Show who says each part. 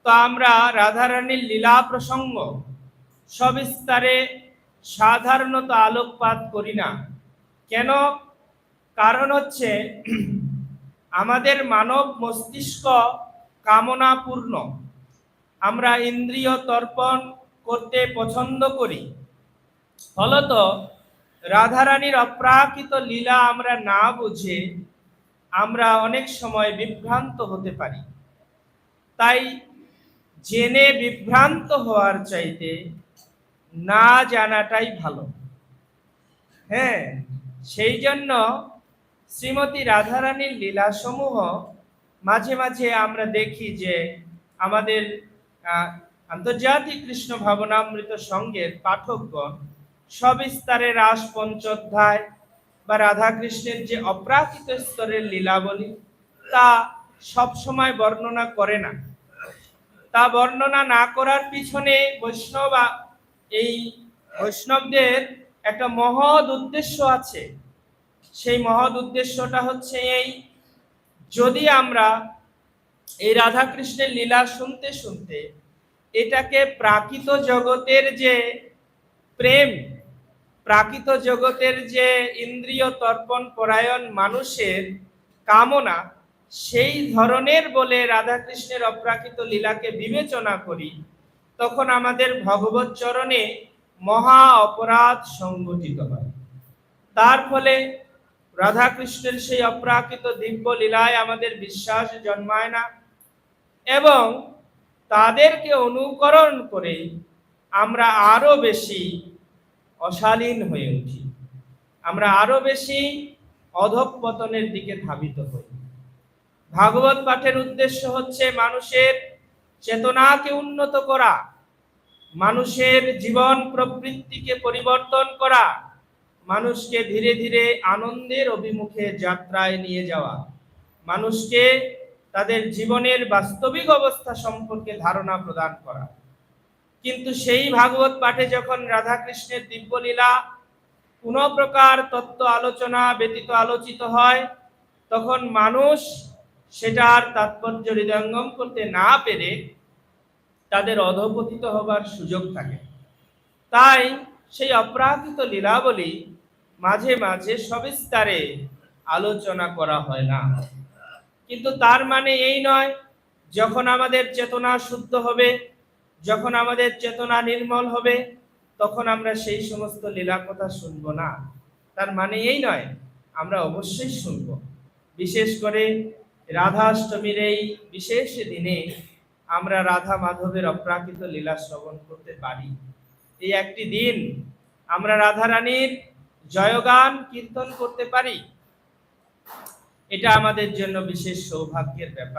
Speaker 1: তো আমরা রাধারানীর লীলা প্রসঙ্গ সবিস্তারে সাধারণত আলোকপাত করি না। কেন? কারণ হচ্ছে আমাদের মানব মস্তিষ্ক কামনাপূর্ণ। আমরা ইন্দ্রিয় তর্পণ করতে পছন্দ করি। ফলত রাধারানীর অপ্রাকৃত লীলা আমরা না বুঝে আমরা অনেক সময় বিভ্রান্ত হতে পারি। তাই জেনে বিভ্রান্ত হওয়ার চাইতে না জানাটাই ভালো। হ্যাঁ, সেই জন্য শ্রীমতী রাধারানীর লীলাসমূহ মাঝে মাঝে আমরা দেখি যে আমাদের আন্তর্জাতিক কৃষ্ণ ভাবনামৃত সঙ্গের পাঠকগণ সবিস্তারে রাস পঞ্চোধ্যায় বা রাধাকৃষ্ণের যে অপ্রাকৃত স্তরের লীলাবলী তা সবসময় বর্ণনা করে না। তা বর্ণনা না করার পিছনে এই বৈষ্ণবদের একটা মহৎ উদ্দেশ্য আছে। সেই মহৎ উদ্দেশ্যটা হচ্ছে এই, যদি আমরা এই রাধাকৃষ্ণের লীলা শুনতে শুনতে এটাকে প্রাকৃত জগতের যে প্রেম, প্রাকৃত জগতের যে ইন্দ্রিয় তর্পণ পরায়ণ মানুষের কামনা, সেই ধরনের বলে রাধাকৃষ্ণের অপ্রাকৃত লীলাকে বিবেচনা করি, তখন আমাদের ভগবত চরণে মহা অপরাধ সংঘটিত হয়। তার ফলে রাধাকৃষ্ণের সেই অপ্রাকৃত দিব্য লীলায় আমাদের বিশ্বাস জন্মায় না, এবং তাদেরকে অনুকরণ করে আমরা আরো বেশি অশালীন হয়ে উঠি, আমরা আরো বেশি অধঃপতনের দিকে ধাবিত হই। ভাগবত পাঠের উদ্দেশ্য হচ্ছে মানুষের চেতনাকে উন্নত করা, মানুষের জীবন প্রবৃত্তিকে পরিবর্তন করা, মানুষকে ধীরে ধীরে আনন্দের অভিমুখে যাত্রায় নিয়ে যাওয়া, মানুষকে তাদের জীবনের বাস্তবিক অবস্থা সম্পর্কে ধারণা প্রদান করা। কিন্তু সেই ভাগবত পাঠে যখন রাধাকৃষ্ণের দিব্যলীলা কোনো প্রকার তত্ত্ব আলোচনা ব্যতীত আলোচিত হয়, তখন মানুষ সেটার তাৎপর্য হৃদয়ঙ্গম করতে না পেরে তাদের অধঃপতিত হবার সুযোগ থাকে। তাই সেই অপ্রাকৃত লীলাবলী মাঝে মাঝে সবিস্তারে আলোচনা করা হয় না। কিন্তু তার মানে এই নয় যখন আমাদের চেতনা শুদ্ধ হবে, যখন আমাদের চেতনা নির্মল হবে, তখন আমরা সেই সমস্ত লীলা কথা শুনবো না। তার মানে এই নয়, আমরা অবশ্যই শুনব। বিশেষ করে রাধাষ্টমীর এই বিশেষ দিনে আমরা রাধা মাধবের অপ্রাকৃত লীলা শ্রবণ করতে পারি। এই একটি দিন আমরা রাধারানীর জয়গান কীর্তন করতে পারি, এটা আমাদের জন্য বিশেষ সৌভাগ্যের ব্যাপার।